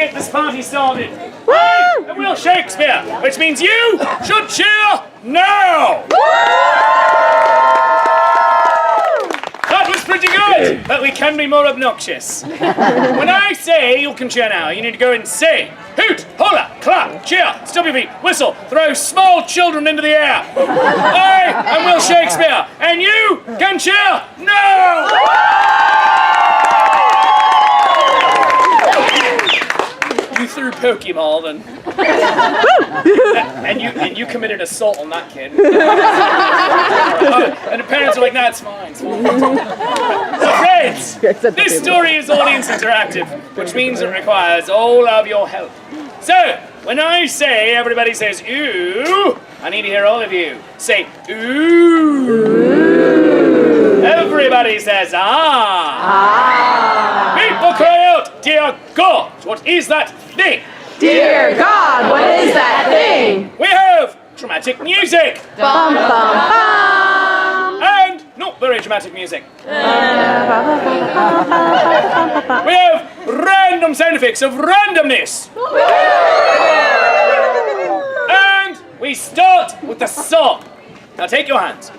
Get this party started. I am Will Shakespeare, which means you should cheer now. That was pretty good, but we can be more obnoxious. When I say you can cheer now, you need to go and say, hoot, holla, clap, cheer, stomp your feet, whistle, throw small children into the air. I am Will Shakespeare, and you can cheer now. You threw Pokeball then. and you committed assault on that kid. And the parents are like, nah, it's fine, it's fine. So friends, this story is audience interactive, which means it requires all of your help. So, when I say, everybody says, ooh, I need to hear all of you. Say, ooh. Everybody says, ah. Ah. People cry out, dear God, what is that thing? Dear God, what is that thing? We have dramatic music. Bum, bum, bum. And not very dramatic music. We have random sound effects of randomness. And we start with the song. Now take your hands.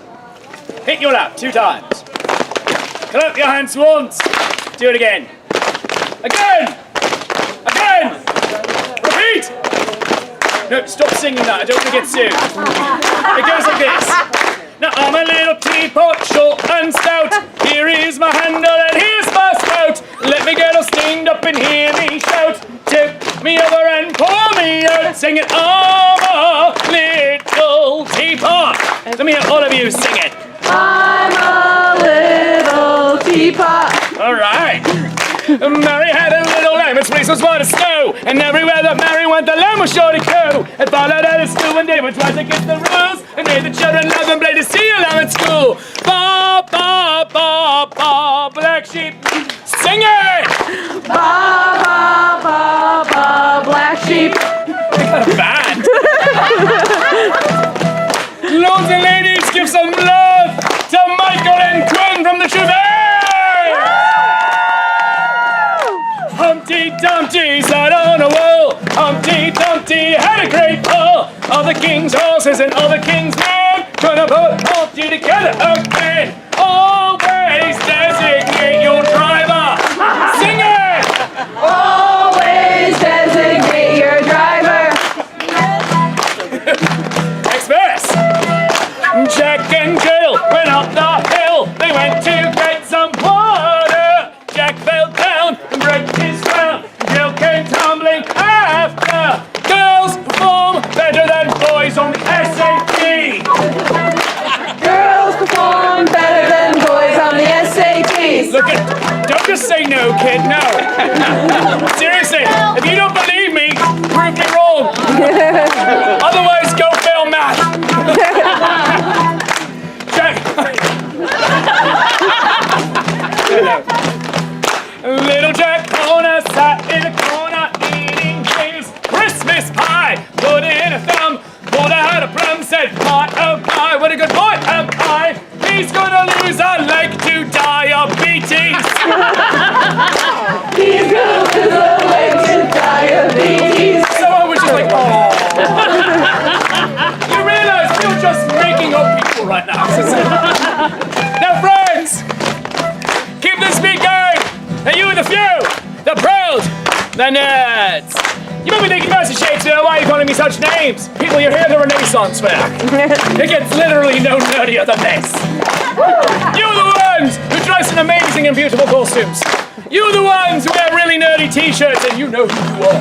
Hit your lap 2 times. Clap your hands once. Do it again. Again. Again. Repeat. No, stop singing that. I don't want to get sued. It goes like this. Now I'm a little teapot, short and stout. Here is my handle and here's my spout. Let me get all steamed up and hear me shout. Tip me over and pour me out. Sing it, I'm a little teapot. Let me hear all of you sing it. I'm a little teapot. All right. Mary had a little lamb, its fleece was white as snow, and everywhere that Mary went, the lamb was sure to go. And followed at his school one day, which was against the rules, and made the children love and play to see a lamb at school. Ba ba ba ba, black sheep, sing it! Ba ba ba ba, black sheep. They got a band. Lords and ladies, give some love to Michael and Gwen from the Chevelle! Humpty Dumpty sat on a wall. Humpty Dumpty had a great fall. All the king's horses and all the king's men gonna put Humpty together again. Always designate your driver. Sing it! Always designate your driver. Next verse. Jack and Jill went up the hill. They went to get some water. Jack fell down and broke his crown. Jill came tumbling after. Girls perform better than boys on the SAT. Girls perform better than boys on the SATs. Look at, don't just say no, kid, no. Seriously, if you don't believe me, prove me wrong. Otherwise, go fail math. Jack. Little Jack Horner sat in a corner eating his Christmas pie. Put in a thumb, pulled out a plum, said, "My oh my, what a good boy am I! He's gonna lose a leg to diabetes." He's gonna lose a leg to diabetes. So I was just like, oh. You realize we're just making up people right now. Now, friends, keep this beat going. And you are the few, the proud, the nerds. You might be thinking, Master Shakespeare, why are you calling me such names? People, you're here at the Renaissance Fair. It gets literally no nerdier than this. You're the ones who dress in amazing and beautiful costumes. You're the ones who wear really nerdy t-shirts, and you know who you are.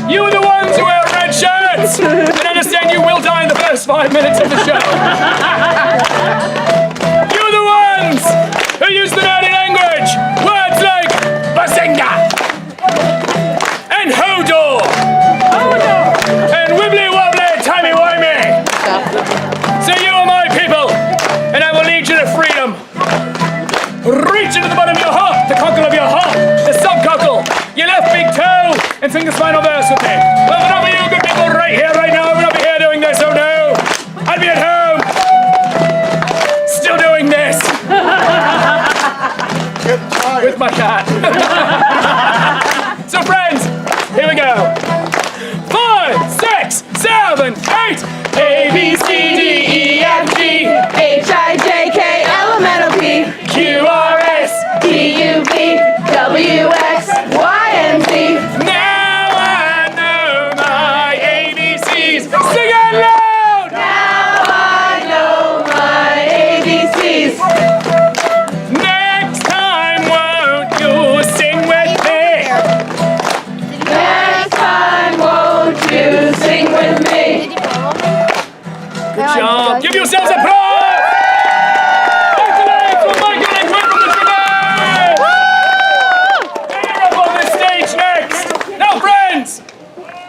You're the ones who wear red shirts, and understand you will die in the first 5 minutes of the show. You're the ones who use the nerdy language. Words like bazinga and hodor and wibbly wobbly timey wimey. So you are my people, and I will lead you to freedom. Reach into the bottom of your heart, the cockle of your heart, the subcockle, your left big toe, and sing this final verse with me. Well, but not for you good people right here, right now. I would not be here doing this, oh no. I'd be at home, still doing this. With my cat. So friends, here we go. 5, 6, 7, 8. A, B, C, D, E, F, G, H, I, J, K, L, M, N, O, P, Q, R, S. T, U, V, W, X, Y, and Z. Now I know my ABCs. Sing it loud! Now I know my ABCs. Next time, won't you sing with me? Next time, won't you sing with me? Good job. Give yourselves applause! Accolades for Michael and Gwen from the Tribune! And you're up on the stage next. Now, friends,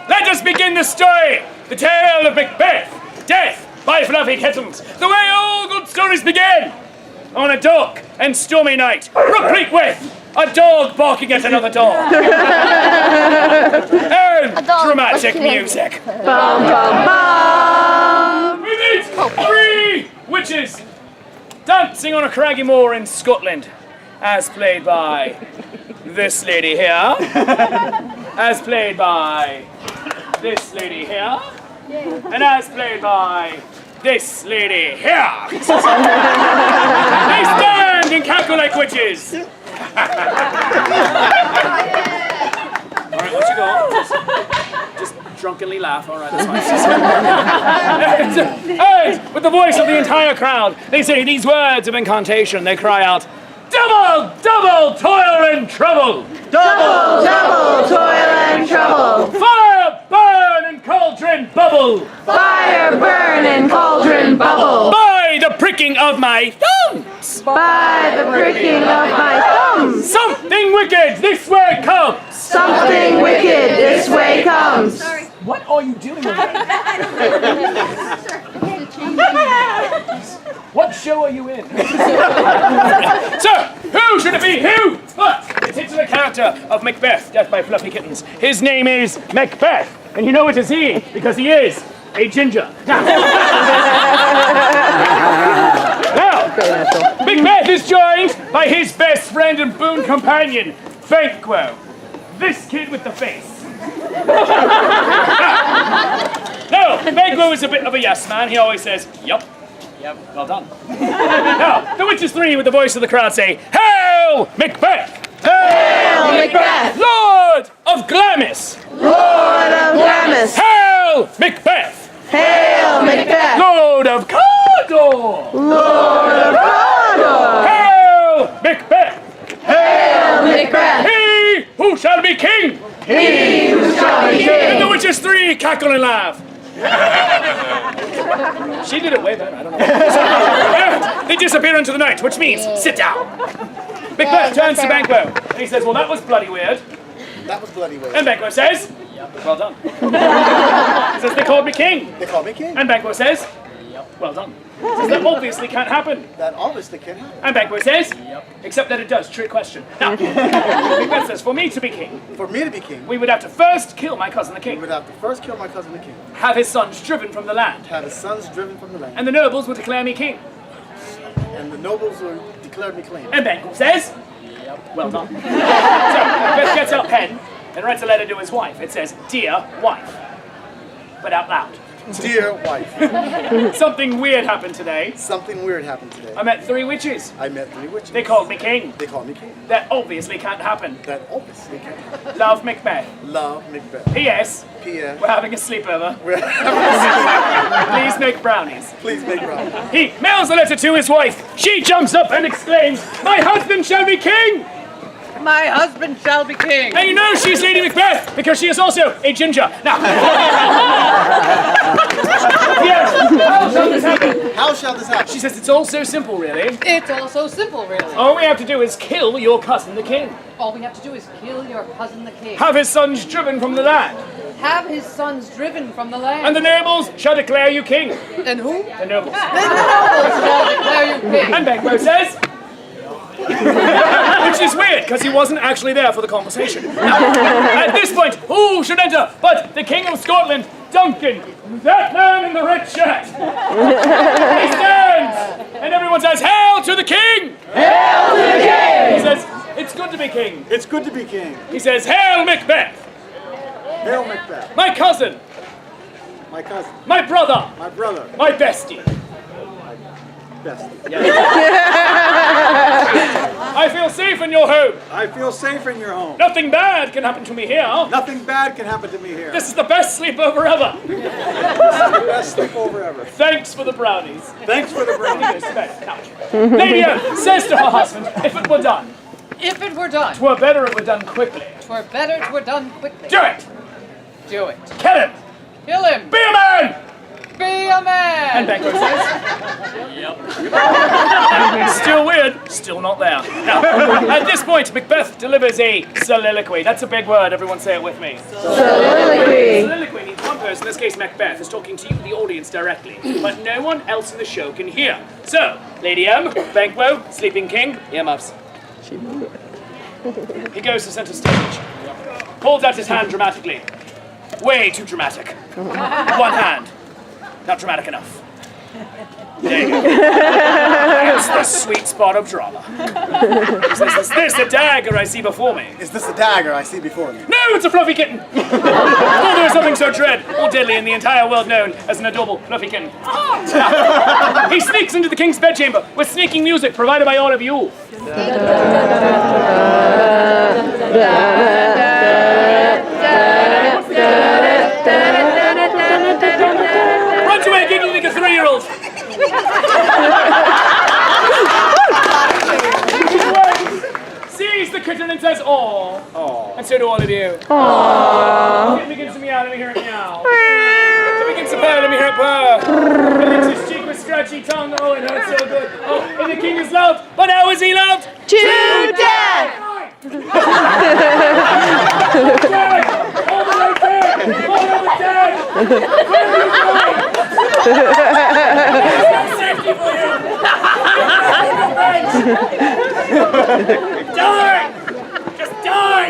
let us begin the story. The tale of Macbeth. Death by fluffy kittens. The way all good stories begin. On a dark and stormy night, replete with a dog barking at another dog. And dramatic music. Bum, bum, bum. We meet 3 witches dancing on a craggy moor in Scotland, as played by this lady here, as played by this lady here, and as played by this lady here. They stand and cackle like witches. All right, what you got? Just drunkenly laugh. All right, that's fine. And with the voice of the entire crowd, they say these words of incantation. They cry out, "Double, double toil and trouble! Double, double toil and trouble. Fire, burn, and cauldron bubble! Fire, burn, and cauldron bubble. By the pricking of my thumbs! By the pricking of my thumbs. Something wicked this way comes! Something wicked this way comes. What are you doing over there? What show are you in? So, who should it be? Who? But it's into the character of Macbeth, death by fluffy kittens. His name is Macbeth, and you know it is he because he is a ginger. Now, Macbeth is joined by his best friend and boon companion, Banquo. This kid with the face. No, Banquo is a bit of a yes man. He always says, yup. Yep, well done. Now, the witches 3 with the voice of the crowd say, Hail, Macbeth! Hail, Macbeth! Lord of Glamis! Lord of Glamis! Hail, Macbeth! Hail, Macbeth! Lord of Cawdor! Lord of Cawdor! Hail, Macbeth! Hail, Macbeth! He who shall be king! He who shall be And the king! witches 3 cackle and laugh. She did it way better, I don't know. And they disappear into the night, which means sit down. Macbeth turns to Banquo and he says, well, that was bloody weird. That was bloody weird. And Banquo says, well done. He says, they called me king. They called me king. And Banquo says, well done. He says, that obviously can't happen. That obviously can't happen. And Banquo says, except that it does. Trick question. Now, Macbeth says, for me to be king, For me to be king, we would have to first kill my cousin the we king, would have to first kill my cousin the king, have his sons driven from the land, have his sons driven from the land, and the nobles would declare me king. and the nobles will declare me king. And Banquo says, well done. So, Macbeth gets out pen and writes a letter to his wife. It says, dear wife, but out loud. Dear wife, Something weird happened today. something weird happened today. I met 3 witches. I met 3 witches. They called me king. They called me king. That obviously can't happen. That obviously can't happen. Love, Macbeth. Love Macbeth. P.S. P.S. We're having a sleepover. Please make brownies. Please make round. He mails the letter to his wife. She jumps up and exclaims, my husband shall be king! My husband shall be king. And you know she's Lady Macbeth because she is also a ginger. Now, yes, how shall this happen? How shall this happen? She says it's all so simple, really. It's all so simple, really. All we have to do is kill your cousin the king. All we have to do is kill your cousin the king. Have his sons driven from the land. Have his sons driven from the land. And the nobles shall declare you king. And who? The nobles. Then the nobles shall declare you king. And Banquo says... Which is weird, because he wasn't actually there for the conversation. Now, at this point, who should enter but the King of Scotland, Duncan, that man in the red shirt. He stands, and everyone says, Hail to the King! Hail to the king! He says, it's good to be king. It's good to be king. He says, Hail MacBeth, Hail MacBeth. my cousin, My cousin. my brother, My brother. my bestie. Bestie. I feel safe in your home. I feel safe in your home. Nothing bad can happen to me here. Nothing bad can happen to me here. This is the best sleepover ever. Best sleepover ever. Thanks for the brownies. Thanks for the brownies. Lady M says to her husband, if it were done, If it were done, 'twere better it were done quickly. 'twere better 'twere done quickly. Do it! Do it. Kill him! Kill him. Be a man! Be a man. And Banquo says, yep. Still weird, still not there. Now, at this point, MacBeth delivers a soliloquy. That's a big word, everyone say it with me. Soliloquy. Soliloquy means one person, in this case MacBeth, is talking to you, the audience, directly, but no one else in the show can hear. So, Lady M, Banquo, Sleeping King, earmuffs. He goes to center stage, holds out his hand dramatically. Way too dramatic. One hand. Not dramatic enough. There you go. That's the sweet spot of drama. Is this the dagger I see before me? Is this the dagger I see before me? No, it's a fluffy kitten! Oh, there is something so dread or deadly in the entire world known as an adorable fluffy kitten. He sneaks into the king's bedchamber with sneaking music provided by all of you. Runs away giggling like a 3-year-old. Sees the kitten and says, "Aww." And so do all of you. Aww. It begins to meow, let me hear it meow. It begins to purr, let me hear it purr. It licks his cheek with scratchy tongue. Oh, it hurts so good. Oh, and the king is loved. But how is he loved? To death. Dead! All the way dead! All the way dead! Where are you going? There's no safety for you! Die! Just die!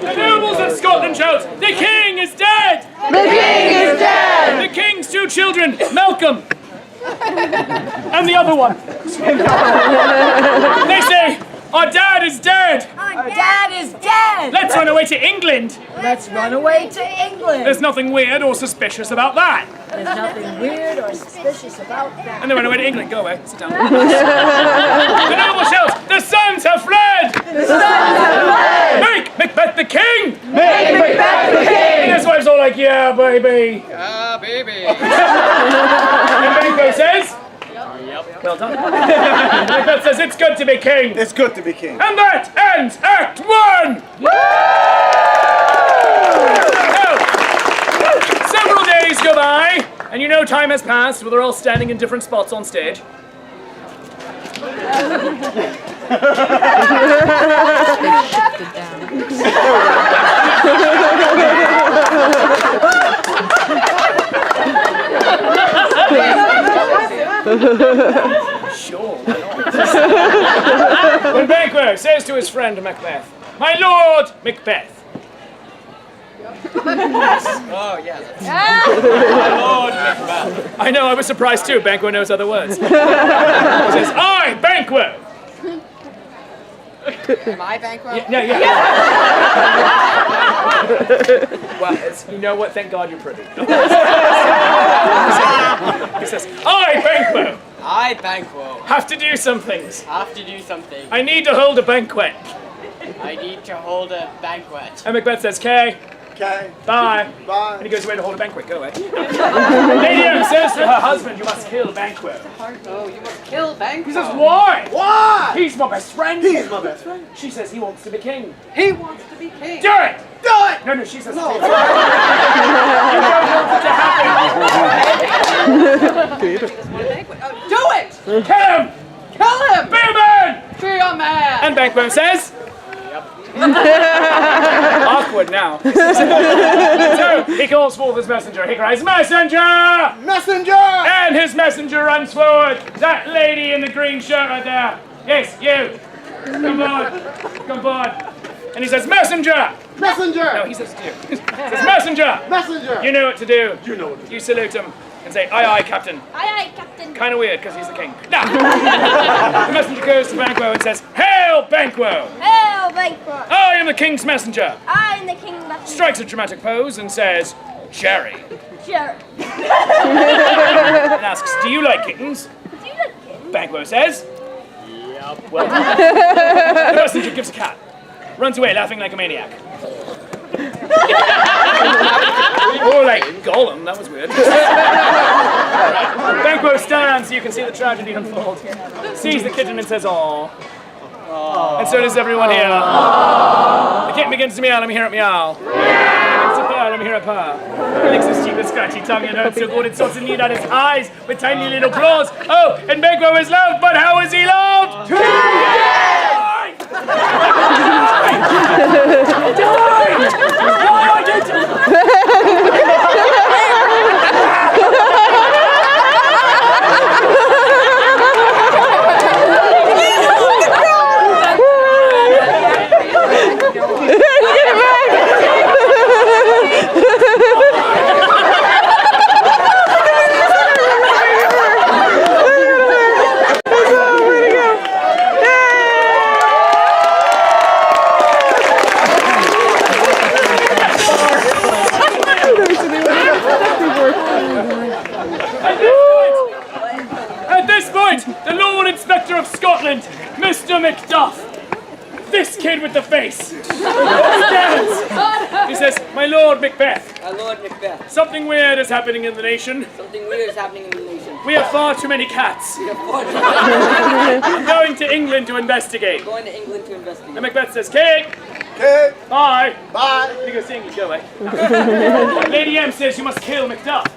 The nobles of Scotland shout, "The king is dead!" The king is dead. The king's 2 children, Malcolm and the other one. They say, "Our dad is dead. Our dad is dead! Let's run away to England." Let's run away to England! There's nothing weird or suspicious about that. There's nothing weird or suspicious about that. And they run away to England. Go away. Sit down. The noble shouts, "The sons have fled! The sons have fled. Make Macbeth the king!" Make Macbeth the And king. his wife's all like, "Yeah, baby." Ah, baby. And Banquo says, "Well done." Macbeth says, "It's good to be king." It's good to be king. And that ends Act 1! Now, several days go by, and you know time has passed, where they're all standing in different spots on stage. Sure, why not? When Banquo says to his friend Macbeth, "My lord Macbeth." Oh, yeah. Lord Macbeth. I know, I was surprised too. Banquo knows other words. He says, "I, Banquo." Am I bankrupt? Yeah. Well, you know what? Thank God you're pretty. He says, "I, Banquo, I, Banquo, have to do some things. have to do something. I need to hold a banquet." I need to hold a banquet. And Macbeth says, "Okay, Okay. bye." Bye. And he goes away to hold a banquet. Go away. Lady M says to her husband, "You must kill Banquo." Oh, you must kill Banquo. He says, "Why?" Why? He's my best friend. He's my best friend. She says he wants to be king. He wants to be king. Do it! Do it! No, she says No. you don't want it to happen. Do it! Kill him! Kill him! Be a man! Be a man! And Banquo says, awkward now. So he calls forth his messenger. He cries, "Messenger!" Messenger! And his messenger runs forward. That lady in the green shirt right there. Yes, you. Come on. Come on. And he says, "Messenger!" Messenger! No, he says, "Do." He says, "Messenger!" Messenger! You know what to do. You know what to do. You salute him. and say, aye, aye, Captain. Aye, aye, Captain. Kind of weird, because he's the king. Now, the messenger goes to Banquo and says, Hail, Banquo! Hail, Banquo. I am the king's messenger. I am the king messenger. Strikes a dramatic pose and says, Jerry. Jerry. And asks, do you like kittens? Do you like kittens? Banquo says, yep. Well done. The messenger gives a cat. Runs away laughing like a maniac. Or like Gollum, that was weird. Banquo stands so you can see the tragedy unfold. Sees the kitten and says, aww. And so does everyone here. The kitten begins to meow, let me hear it meow. It's a purr, let me hear it purr. It licks his cheek with scratchy tongue and hurts so good it sorts of need out his eyes with tiny little claws. Oh, and Banquo is loved, but how is he loved? At this point, the Lord Inspector of Scotland, Mr. MacBeth, this kid with the face, stands. He says, my Lord MacBeth, My Lord MacBeth, something weird is happening in the nation. something weird is happening in the nation. We have far too many cats. We are I'm going to England to investigate. going to England to investigate. And MacBeth says, Kate, Okay, bye. bye. You go sing, you go away. Lady M says you must kill MacBeth.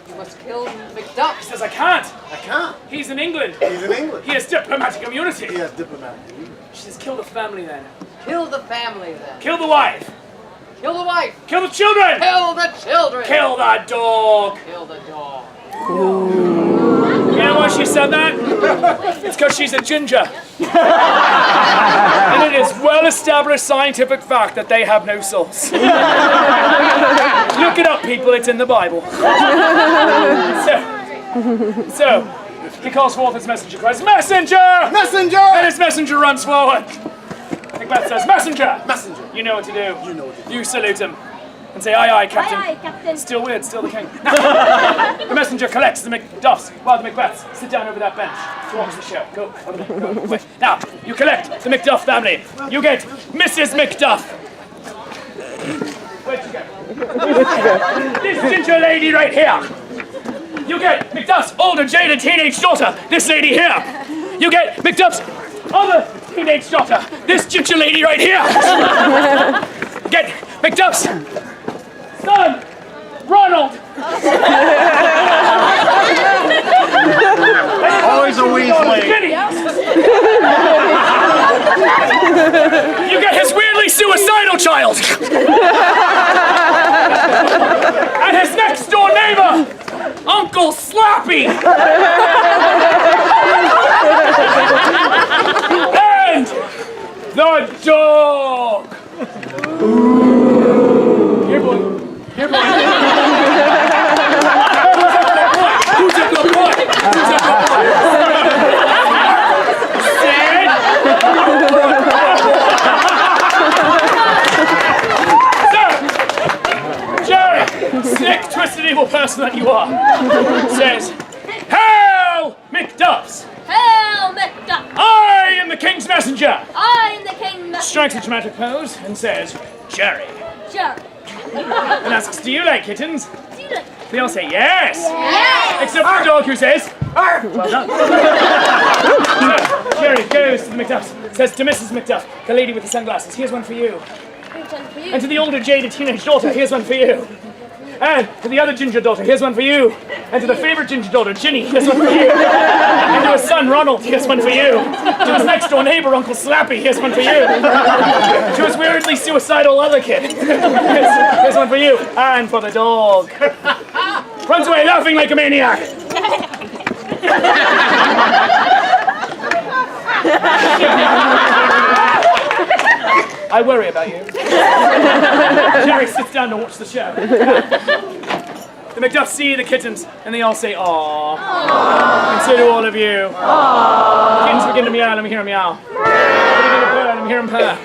You must kill MacBeth. He says, I can't. I can't. He's in England. He's in England. He has diplomatic immunity. He has diplomatic. She says, kill the family then. Kill the family then. Kill the wife. Kill the wife. Kill the children. Kill the children. Kill the dog. Kill the dog. You know why she said that? It's because she's a ginger. And it is well-established scientific fact that they have no souls. Look it up, people. It's in the Bible. So he calls forth his messenger, cries, Messenger! Messenger! And his messenger runs forward. Macbeth says, Messenger! Messenger. You know what to do. You know what to do. You salute him. And say, aye, aye, Captain. Aye, aye, Captain. Still weird, still the king. The messenger collects the MacBeths while the Macbeths sit down over that bench to watch the show. Go, over there, go, quick. Now, you collect the MacDuff family. You get Mrs. MacDuff. Where'd you go? This ginger lady right here. You get Macduff's older jaded teenage daughter, this lady here. You get Macduff's other teenage daughter, this ginger lady right here. Get Macduff's son, Ronald. Always a Weasley. You get his weirdly suicidal child. And his next door neighbor, Uncle Slappy. And the dog. Here, boy. Here, boy. Who's a good boy? Who's a good boy? Sid. So, Jerry, sick, twisted, evil person that you are, says, Hail, MacDuffs! Hail, MacBeth. I am the king's messenger! I am the king messenger. Strikes a dramatic pose and says, Jerry. Jerry. And asks, do you like kittens? Do you like They all say yes! Yes. Except for the dog who says, Arr! Well done. So, Jerry goes to the MacDuffs, says to Mrs. MacDuff, the lady with the sunglasses, here's one for you. Which one for you? And to the older jaded teenage daughter, here's one for you. And to the other ginger daughter, here's one for you. And to the favorite ginger daughter, Ginny, here's one for you. And to his son, Ronald, here's one for you. To his next door neighbor, Uncle Slappy, here's one for you. To his weirdly suicidal other kid, here's one for you. And for the dog. Runs away laughing like a maniac. I worry about you. Jerry sits down to watch the show. The Macduffs see the kittens, and they all say, "Aww." And so do all of you. The kittens begin to meow, let me hear them meow. They begin to purr, let me hear them purr.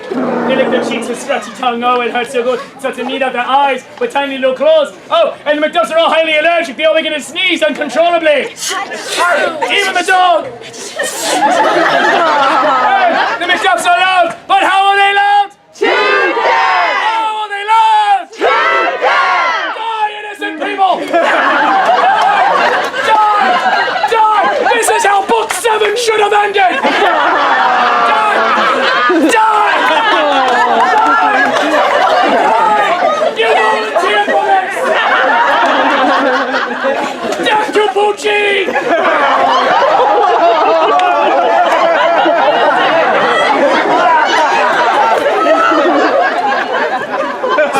They lick their cheeks with scratchy tongue, oh, it hurts so good. Starts to knead out their eyes with tiny little claws. Oh, and the Macduffs are all highly allergic. They all begin to sneeze uncontrollably. Even the dog. The Macduffs are loud, but how are they loud? Too dead! How are they loud? Too dead! Die, innocent people! Die! Die! This is how book 7 should have ended! Die! Die! You volunteered for this! Death to Pucci!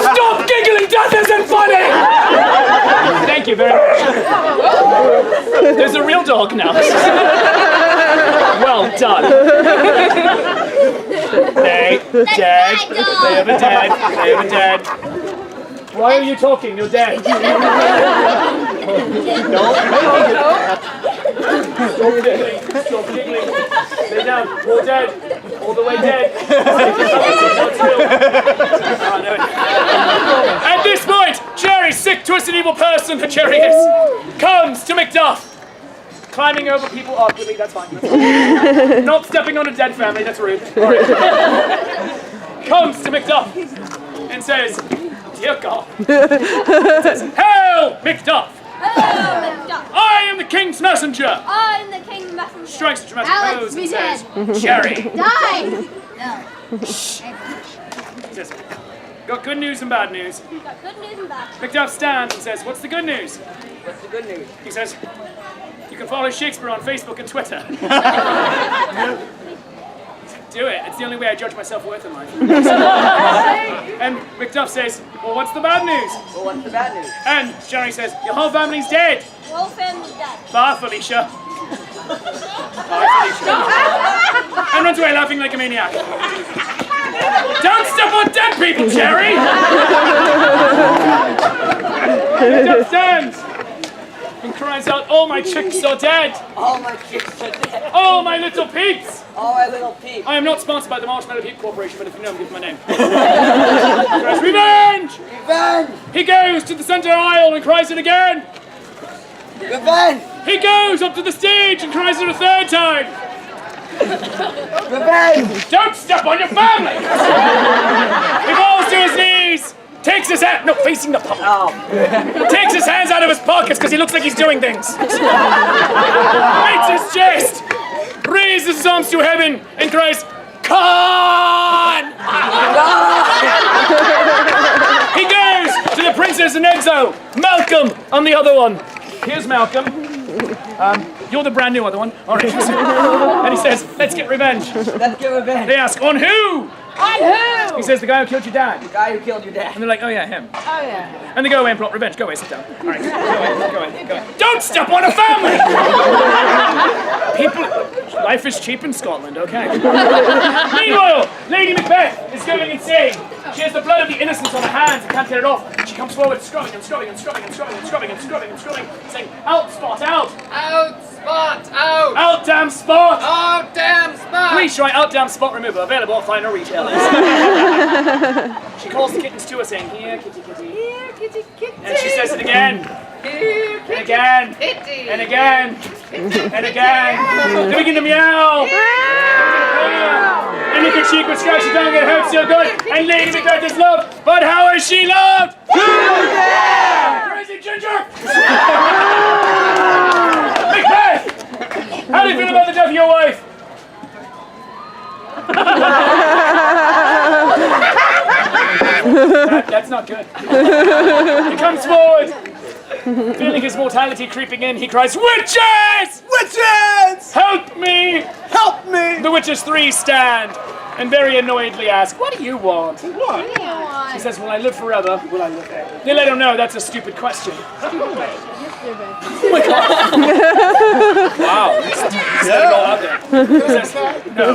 Stop giggling! Death isn't funny! Thank you very much. There's a real dog now. Well done. They dead. They have a dead. They have a dead. Why are you talking? You're dead. No. Stop giggling. Stop giggling. Lay down. All dead. All the way dead. At this point, Jerry, sick, twisted, evil person that Jerry is, comes to Macduff. Climbing over people awkwardly, that's fine. Not stepping on a dead family, that's rude. All right. Comes to Macduff and says, "Dear God." Says, "Hail, Macduff! Hail, Macduff! I am the king's messenger." I am the king's messenger. Strikes a dramatic Alex, pose be and says, dead. "Jerry." Die! He says, "Got good news and bad news." We've got good news and bad. Macduff stands and says, "What's the good news?" What's the good news? He says, "You can follow Shakespeare on Facebook and Twitter." Do it. It's the only way I judge my self-worth in life. And Macduff says, "Well, what's the bad news?" Well, what's the bad news? And Jerry says, "Your whole family's dead." Whole family's dead. Bye, Felicia. Bye, Felicia. And runs away laughing like a maniac. Don't step on dead people, Jerry! Macduff stands and cries out, "All my chicks are dead! All my chicks are dead. All my little peeps!" All my little peeps. I am not sponsored by the Marshmallow Peep Corporation, but if you know him, give him my name. He cries, "Revenge!" Revenge! He goes to the center aisle and cries it again. Revenge! He goes up to the stage and cries it a third time. Revenge! Don't step on your family! He falls to his knees, takes his hand, no, facing the public. Oh. Takes his hands out of his pockets because he looks like he's doing things. Beats his chest, raises his arms to heaven, and cries, "Khan!" He goes to the princess in exile, Malcolm, on the other one. Here's Malcolm. You're the brand new other one. All right. And he says, "Let's get revenge." Let's get revenge. They ask, "On who?" On who? He says, "The guy who killed your dad." The guy who killed your dad. And they're like, "Oh yeah, him." Oh, yeah. And they go away and plot revenge. Go away, sit down. All right, go away. Don't step on a family! People, life is cheap in Scotland, okay? Meanwhile, Lady MacBeth is going insane. She has the blood of the innocents on her hands and can't get it off. She comes forward, scrubbing and scrubbing and scrubbing and scrubbing and scrubbing and scrubbing and scrubbing, saying, "Out, Spot, out! Out, Spot, out! Out, damn Spot!" Out, damn Spot! Please try Out Damn Spot Remover, available at finer retailers. She calls the kittens to her saying, "Here, kitty, kitty." Here, kitty, kitty. And she says it again. Here, And again. kitty! And again. And again. They begin to meow. And look at cheek with scratchy tongue, it hurts so good. And Lady Macbeth is loved. But how is she loved? Crazy Ginger! Macbeth! How do you feel about the death of your wife? That's not good. He comes forward. Feeling his mortality creeping in, he cries, "Witches! Witches! Help me!" Help me! The witches three stand and very annoyedly ask, "What do you want?" What? He says, "Will I live forever?" Will I live forever? They let him know that's a stupid question. Oh my God. Wow. He said it all out there. He says, "No."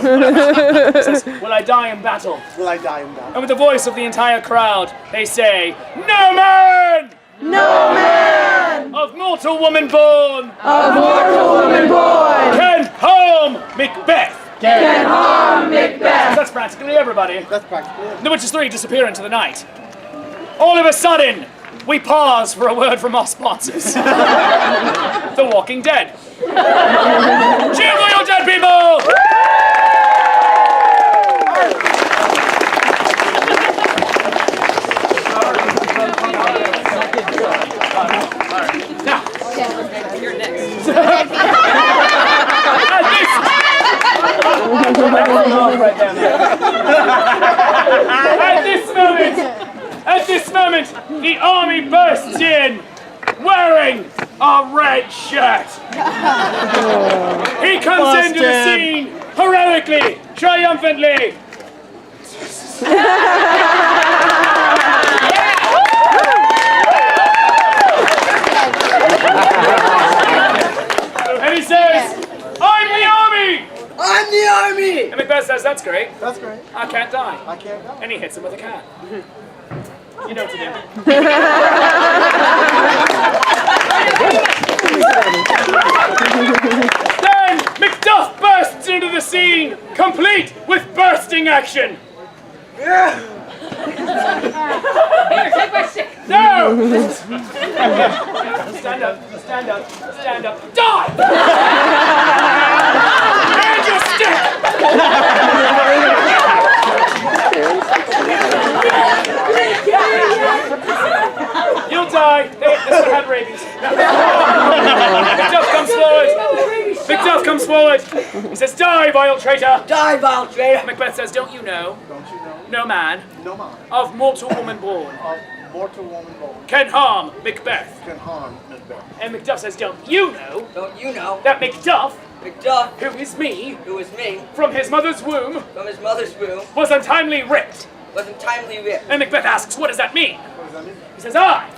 He says, "Will I die in battle?" Will I die in battle? And with the voice of the entire crowd, they say, "No man No man of mortal woman born of mortal woman born can harm MacBeth. can harm MacBeth. That's practically everybody. That's practically it. The witches three disappear into the night. All of a sudden, we pause for a word from our sponsors. The Walking Dead. Cheer for your dead people! Now, You're next. At this moment, the army bursts in, wearing a red shirt. He comes into the scene heroically, triumphantly. And he says, "I'm the army!" I'm the army! And MacBeth says, "That's great. That's great. I can't die." I can't go. And he hits him with a can. You know what to do. Then MacDuff bursts into the scene, complete with bursting action. Here, take my stick. No! Stand up, stand up, stand up. Die! And your stick! You'll die. This one had rabies. MacDuff comes forward. MacDuff comes forward. He says, "Die, vile traitor." Die, vile traitor! Macbeth says, "Don't you know? Don't you know? No man No man of mortal woman born of mortal woman born can harm Macbeth." can harm Macbeth. And Macduff says, "Don't you know Don't you know? that Macduff, MacDuff, who is me, who is me, from his mother's womb, from his mother's womb, was untimely ripped?" was untimely ripped. And Macbeth asks, "What does that mean?" What does that mean? He says, "I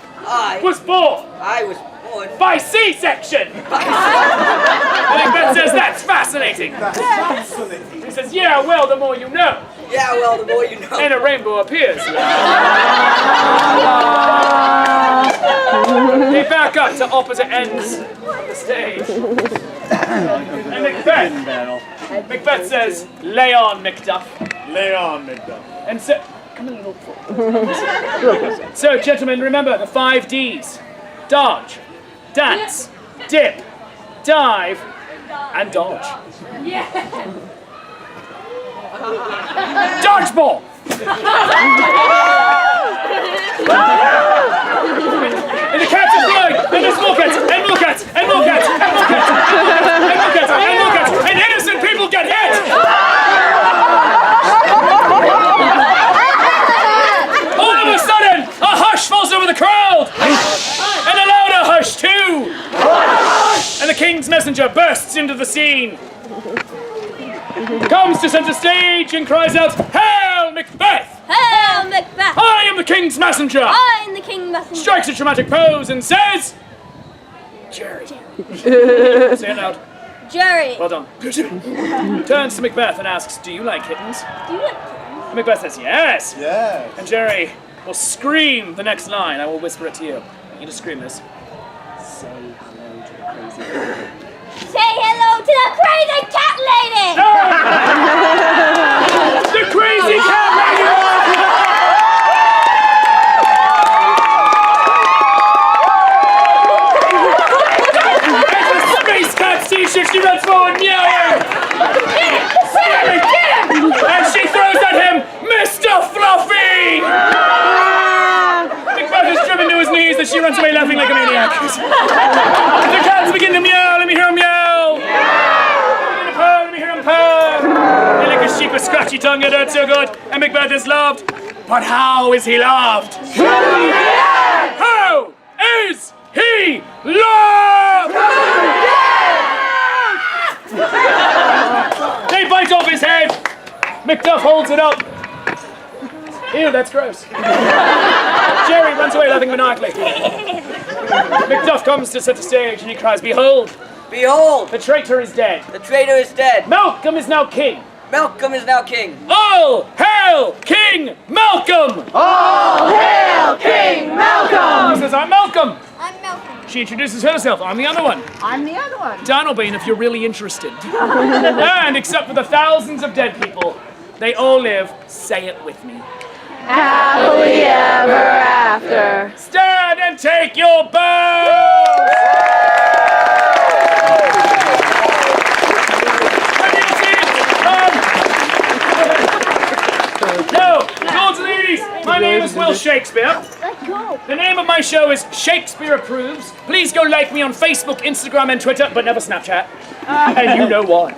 was born I was born by C-section." by And Macbeth says, "That's fascinating." That's fascinating. He says, "Yeah, well, the more you know." Yeah, well, the more you know. And a rainbow appears. They back up to opposite ends of the stage. And Macbeth says, "Lay on, Macduff." Lay on, Macbeth. And so, come a little forward. So, gentlemen, remember the 5 Ds. Dodge, dance, dip, dive, and dodge. Dodgeball! And the cats are flying, and there's more cats, and more cats, and more cats, and more cats, and more cats, and more cats, and innocent people get hit! All of a sudden, a hush falls over the crowd! And a louder hush, too! And the king's messenger bursts into the scene, comes to center stage and cries out, "Hail, Macbeth! Hail, Macbeth! I am the king's messenger!" I am the king messenger. Strikes a dramatic pose and says, "Jerry." Say it loud. Jerry. Well done. Turns to Macbeth and asks, "Do you like kittens?" Do you like kittens? And Macbeth says, "Yes." Yes. And Jerry will scream the next line. I will whisper it to you. I want you to scream this. Say hello to the crazy cat. Say hello to the crazy cat lady! The crazy cat lady! As the space cat sees you, she runs forward meowing! And she throws at him, "Mr. Fluffy!" Macbeth is driven to his knees as she runs away laughing like a maniac. The cats begin to meow, let me hear them meow! Let me hear them purr! They lick a sheep with scratchy tongue, it hurts so good, and Macbeth is loved. But how is he loved? How is he loved? They bite off his head! Macduff holds it up. Ew, that's gross. Jerry runs away laughing maniacally. Macduff comes to center stage and he cries, "Behold, Behold, the traitor is dead. the traitor is dead. Malcolm is now king. Malcolm is now king. All hail King Malcolm!" All hail King Malcolm! He says, "I'm Malcolm. she introduces herself. I'm the other one. I'm the other one. Donalbain, if you're really interested. And except for the thousands of dead people, they all live, say it with me, Happily ever after. stand and take your bows! No, Lords and ladies, my name is Will Shakespeare. The name of my show is Shakespeare Approves. Please go like me on Facebook, Instagram, and Twitter, but never Snapchat. And you know why.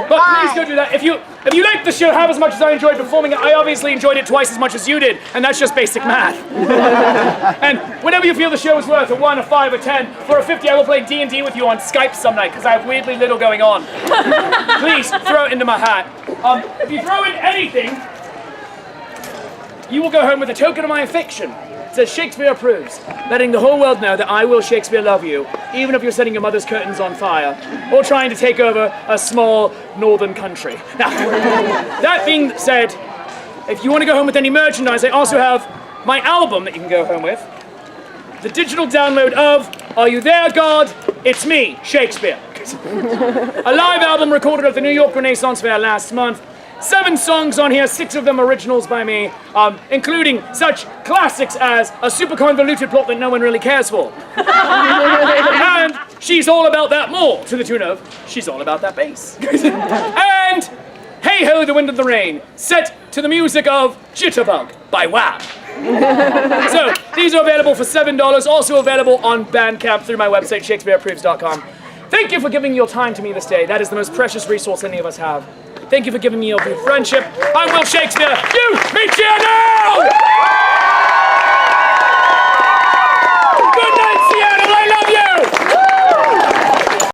But please go do that. If you like the show half as much as I enjoyed performing it, I obviously enjoyed it twice as much as you did, and that's just basic math. And whenever you feel the show is worth a 1, a 5, a 10, for a 50, I will play D&D with you on Skype some night, because I have weirdly little going on. Please throw it into my hat. If you throw in anything, you will go home with a token of my affection. It says Shakespeare Approves, letting the whole world know that I will Shakespeare love you, even if you're setting your mother's curtains on fire, or trying to take over a small northern country. Now, that being said, if you want to go home with any merchandise, I also have my album that you can go home with. The digital download of Are You There, God? It's Me, Shakespeare. A live album recorded at the New York Renaissance Fair last month. 7 songs on here, 6 of them originals by me, including such classics as A Super Convoluted Plot That No One Really Cares For. And She's All About That More, to the tune of She's All About That Bass. And Hey Ho, the Wind and the Rain, set to the music of Jitterbug by Wham. So, these are available for $7, also available on Bandcamp through my website, ShakespeareApproves.com. Thank you for giving your time to me this day. That is the most precious resource any of us have. Thank you for giving me your friendship. I'm Will Shakespeare. You meet you now!